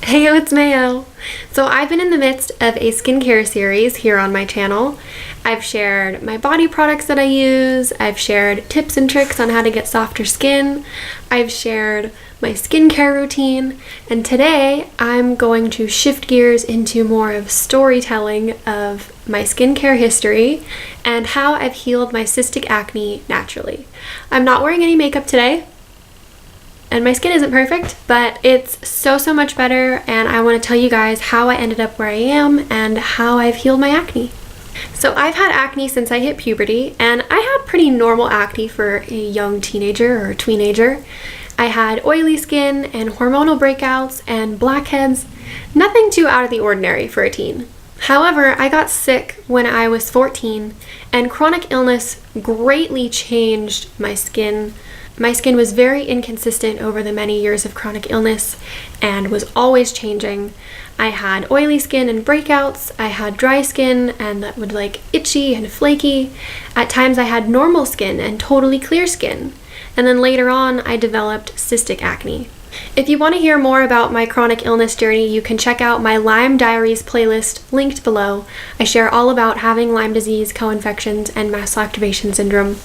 Heyo, it's Mayo. So I've been in the midst of a skincare series here on my channel. I've shared my body products that I use, I've shared tips and tricks on how to get softer skin, I've shared my skincare routine, and today I'm going to shift gears into more of storytelling of my skincare history and how I've healed my cystic acne naturally. I'm not wearing any makeup today, and my skin isn't perfect, but it's so much better, and I want to tell you guys how I ended up where I am and how I've healed my acne. So I've had acne since I hit puberty, and I had pretty normal acne for a young teenager or teenager. I had oily skin and hormonal breakouts and blackheads, nothing too out of the ordinary for a teen. However, I got sick when I was 14, and chronic illness greatly changed my skin. My skin was very inconsistent over the many years of chronic illness and was always changing. I had oily skin and breakouts, I had dry skin and that would itchy and flaky. At times I had normal skin and totally clear skin. And then later on I developed cystic acne. If you want to hear more about my chronic illness journey, you can check out my Lyme Diaries playlist linked below. I share all about having Lyme disease, co-infections, and mast cell activation syndrome.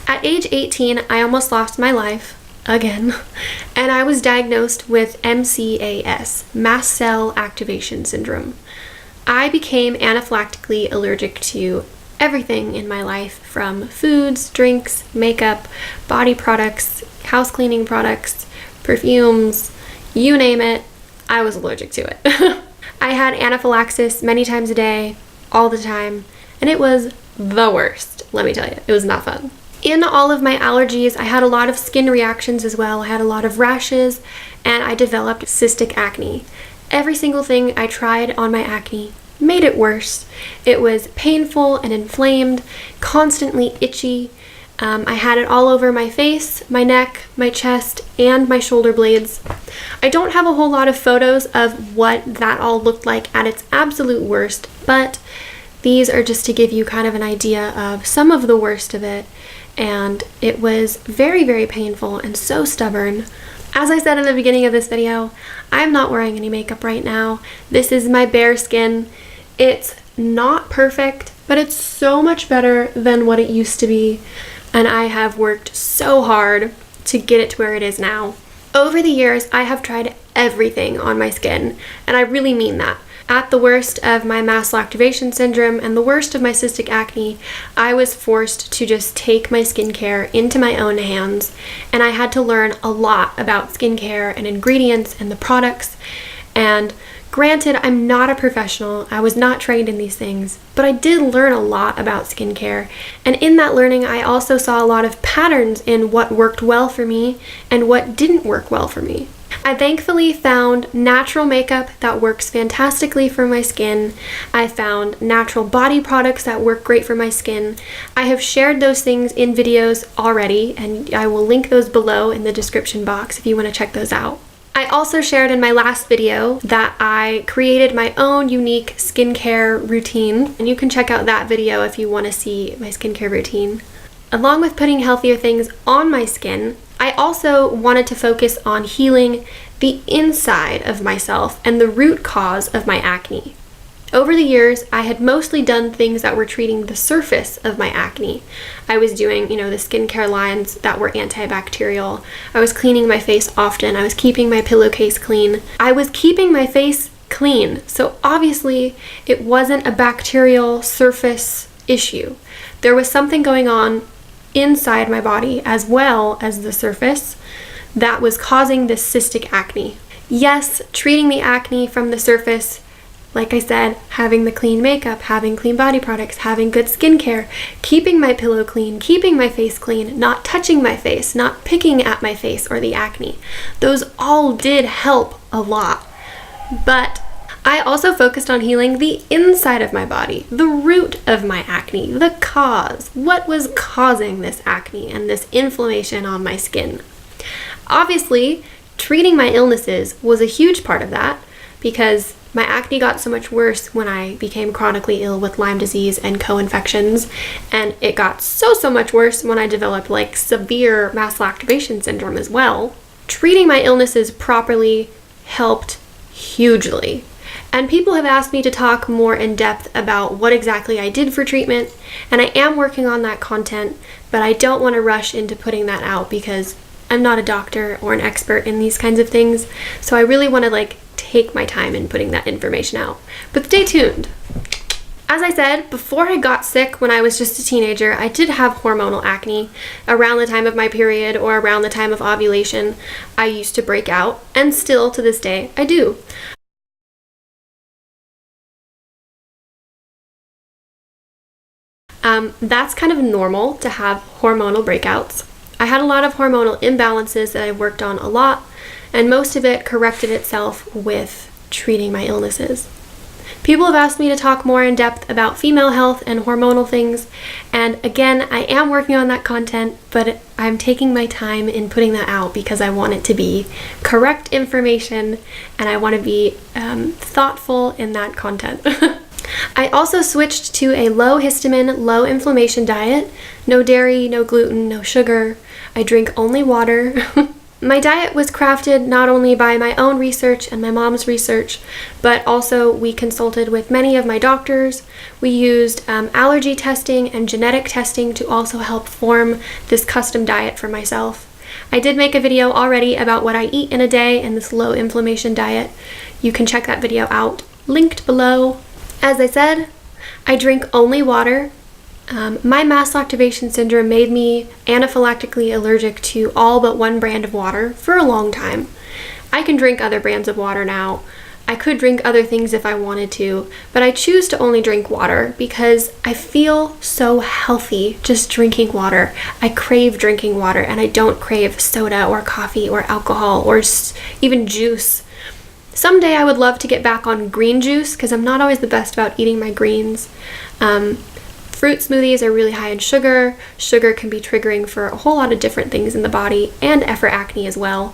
At age 18, I almost lost my life, again, and I was diagnosed with MCAS, mast cell activation syndrome. I became anaphylactically allergic to everything in my life, from foods, drinks, makeup, body products, house cleaning products, perfumes, you name it, I was allergic to it. I had anaphylaxis many times a day, all the time, and it was the worst, let me tell you. It was not fun. In all of my allergies, I had a lot of skin reactions as well. I had a lot of rashes, and I developed cystic acne. Every single thing I tried on my acne made it worse. It was painful and inflamed, constantly itchy. I had it all over my face, my neck, my chest, and my shoulder blades. I don't have a whole lot of photos of what that all looked like at its absolute worst, but these are just to give you kind of an idea of some of the worst of it. And it was very painful and so stubborn. As I said in the beginning of this video, I'm not wearing any makeup right now. This is my bare skin. It's not perfect, but it's so much better than what it used to be, and I have worked so hard to get it to where it is now. Over the years, I have tried everything on my skin, and I really mean that. At the worst of my mast cell activation syndrome and the worst of my cystic acne, I was forced to just take my skincare into my own hands, and I had to learn a lot about skincare and ingredients and the products. And granted, I'm not a professional, I was not trained in these things, but I did learn a lot about skincare. And in that learning, I also saw a lot of patterns in what worked well for me and what didn't work well for me. I thankfully found natural makeup that works fantastically for my skin. I found natural body products that work great for my skin. I have shared those things in videos already, and I will link those below in the description box if you want to check those out. I also shared in my last video that I created my own unique skincare routine, and you can check out that video if you want to see my skincare routine. Along with putting healthier things on my skin, I also wanted to focus on healing the inside of myself and the root cause of my acne. Over the years, I had mostly done things that were treating the surface of my acne. I was doing, the skincare lines that were antibacterial. I was cleaning my face often. I was keeping my pillowcase clean. I was keeping my face clean, so obviously it wasn't a bacterial surface issue. There was something going on inside my body as well as the surface that was causing this cystic acne. Yes, treating the acne from the surface, like I said, having the clean makeup, having clean body products, having good skincare, keeping my pillow clean, keeping my face clean, not touching my face, not picking at my face or the acne. Those all did help a lot. But I also focused on healing the inside of my body, the root of my acne, the cause. What was causing this acne and this inflammation on my skin? Obviously, treating my illnesses was a huge part of that, because my acne got so much worse when I became chronically ill with Lyme disease and co-infections, and it got so much worse when I developed severe mast cell activation syndrome as well. Treating my illnesses properly helped hugely. And people have asked me to talk more in depth about what exactly I did for treatment, and I am working on that content, but I don't want to rush into putting that out because I'm not a doctor or an expert in these kinds of things, so I really want to take my time in putting that information out. But stay tuned. As I said, before I got sick when I was just a teenager, I did have hormonal acne. Around the time of my period or around the time of ovulation, I used to break out, and still to this day, I do. That's kind of normal to have hormonal breakouts. I had a lot of hormonal imbalances that I worked on a lot, and most of it corrected itself with treating my illnesses. People have asked me to talk more in depth about female health and hormonal things, and again, I am working on that content, but I'm taking my time in putting that out because I want it to be correct information, and I want to be thoughtful in that content. I also switched to a low histamine, low inflammation diet. No dairy, no gluten, no sugar. I drink only water. My diet was crafted not only by my own research and my mom's research, but also we consulted with many of my doctors. We used allergy testing and genetic testing to also help form this custom diet for myself. I did make a video already about what I eat in a day in this low inflammation diet. You can check that video out, linked below. As I said, I drink only water. My mast activation syndrome made me anaphylactically allergic to all but one brand of water for a long time. I can drink other brands of water now. I could drink other things if I wanted to, but I choose to only drink water because I feel so healthy just drinking water. I crave drinking water, and I don't crave soda or coffee or alcohol or even juice. Someday I would love to get back on green juice because I'm not always the best about eating my greens. Fruit smoothies are really high in sugar. Sugar can be triggering for a whole lot of different things in the body and for acne as well.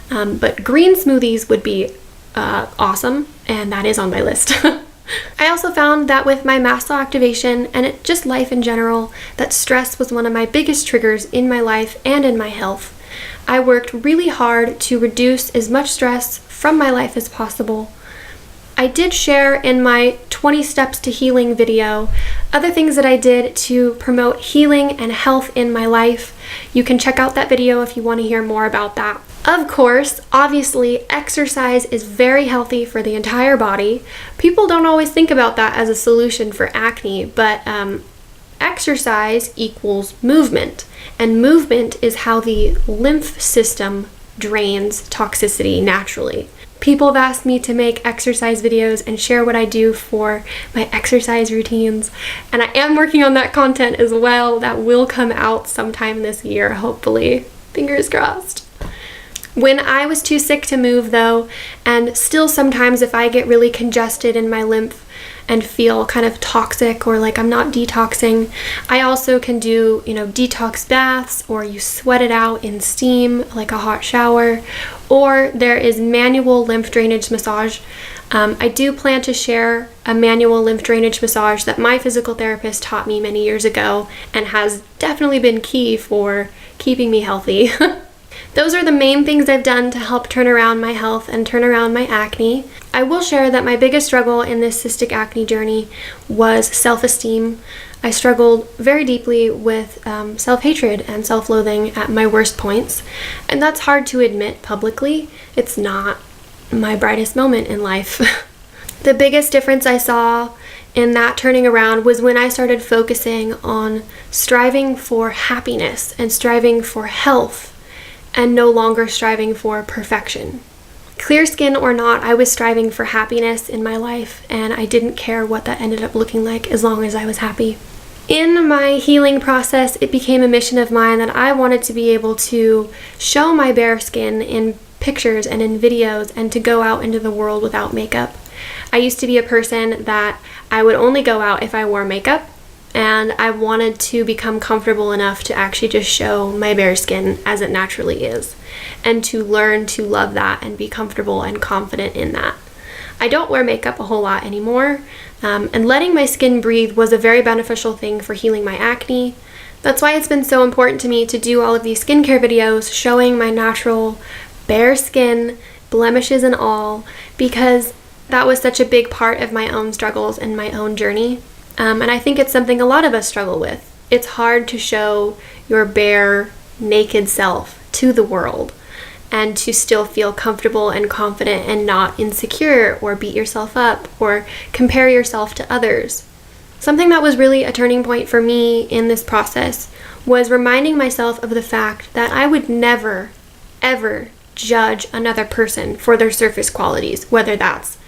But green smoothies would be awesome, and that is on my list. I also found that with my mast cell activation and just life in general, that stress was one of my biggest triggers in my life and in my health. I worked really hard to reduce as much stress from my life as possible. I did share in my 20 Steps to Healing video other things that I did to promote healing and health in my life. You can check out that video if you want to hear more about that. Of course, obviously, exercise is very healthy for the entire body. People don't always think about that as a solution for acne, but exercise equals movement, and movement is how the lymph system drains toxicity naturally. People have asked me to make exercise videos and share what I do for my exercise routines, and I am working on that content as well. That will come out sometime this year, hopefully. Fingers crossed. When I was too sick to move though, and still sometimes if I get really congested in my lymph and feel kind of toxic or like I'm not detoxing, I also can do, detox baths, or you sweat it out in steam like a hot shower, or there is manual lymph drainage massage. I do plan to share a manual lymph drainage massage that my physical therapist taught me many years ago and has definitely been key for keeping me healthy. Those are the main things I've done to help turn around my health and turn around my acne. I will share that my biggest struggle in this cystic acne journey was self-esteem. I struggled very deeply with self-hatred and self-loathing at my worst points, and that's hard to admit publicly. It's not my brightest moment in life. The biggest difference I saw in that turning around was when I started focusing on striving for happiness and striving for health, and no longer striving for perfection. Clear skin or not, I was striving for happiness in my life, and I didn't care what that ended up looking like as long as I was happy. In my healing process, it became a mission of mine that I wanted to be able to show my bare skin in pictures and in videos and to go out into the world without makeup. I used to be a person that I would only go out if I wore makeup, and I wanted to become comfortable enough to actually just show my bare skin as it naturally is, and to learn to love that and be comfortable and confident in that. I don't wear makeup a whole lot anymore, and letting my skin breathe was a very beneficial thing for healing my acne. That's why it's been so important to me to do all of these skincare videos showing my natural bare skin, blemishes and all, because that was such a big part of my own struggles and my own journey. And I think it's something a lot of us struggle with. It's hard to show your bare, naked self to the world and to still feel comfortable and confident and not insecure or beat yourself up or compare yourself to others. Something that was really a turning point for me in this process was reminding myself of the fact that I would never, ever judge another person for their surface qualities, whether that's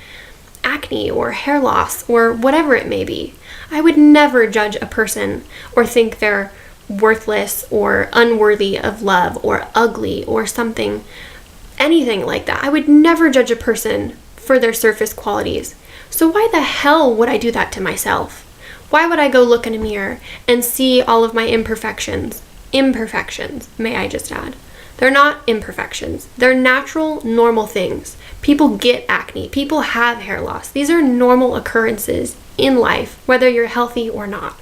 acne or hair loss or whatever it may be. I would never judge a person or think they're worthless or unworthy of love or ugly or something, anything like that. I would never judge a person for their surface qualities. So why the hell would I do that to myself? Why would I go look in a mirror and see all of my imperfections? Imperfections, may I just add. They're not imperfections. They're natural, normal things. People get acne. People have hair loss. These are normal occurrences in life, whether you're healthy or not.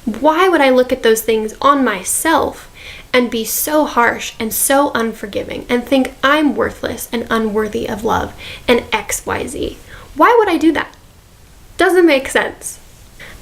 Why would I look at those things on myself and be so harsh and so unforgiving and think I'm worthless and unworthy of love and XYZ? Why would I do that? Doesn't make sense.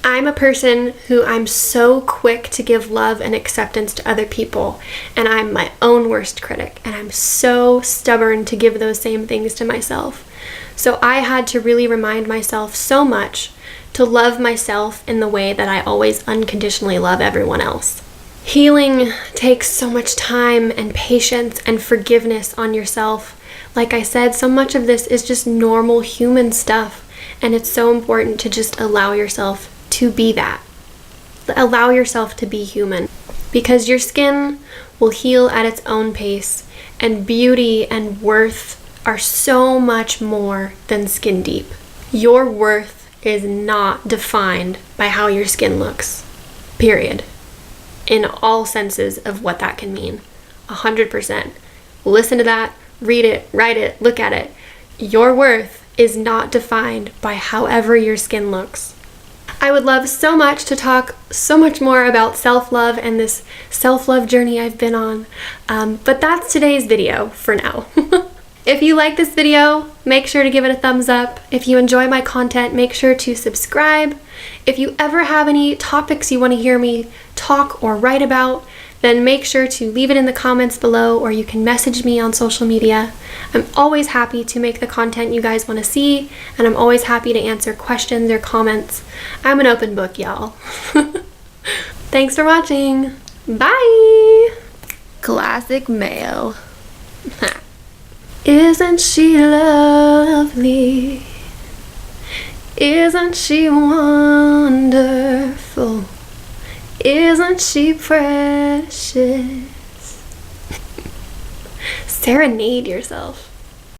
I'm a person who I'm so quick to give love and acceptance to other people, and I'm my own worst critic, and I'm so stubborn to give those same things to myself. So I had to really remind myself so much to love myself in the way that I always unconditionally love everyone else. Healing takes so much time and patience and forgiveness on yourself. Like I said, so much of this is just normal human stuff, and it's so important to just allow yourself to be that. Allow yourself to be human, because your skin will heal at its own pace, and beauty and worth are so much more than skin deep. Your worth is not defined by how your skin looks, period. In all senses of what that can mean. 100%. Listen to that, read it, write it, look at it. Your worth is not defined by however your skin looks. I would love so much to talk so much more about self-love and this self-love journey I've been on, but that's today's video for now. If you like this video, make sure to give it a thumbs up. If you enjoy my content, make sure to subscribe. If you ever have any topics you want to hear me talk or write about, then make sure to leave it in the comments below, or you can message me on social media. I'm always happy to make the content you guys want to see, and I'm always happy to answer questions or comments. I'm an open book, y'all. Thanks for watching. Bye! Classic Mayo. Isn't she lovely? Isn't she wonderful? Isn't she precious? Serenade yourself.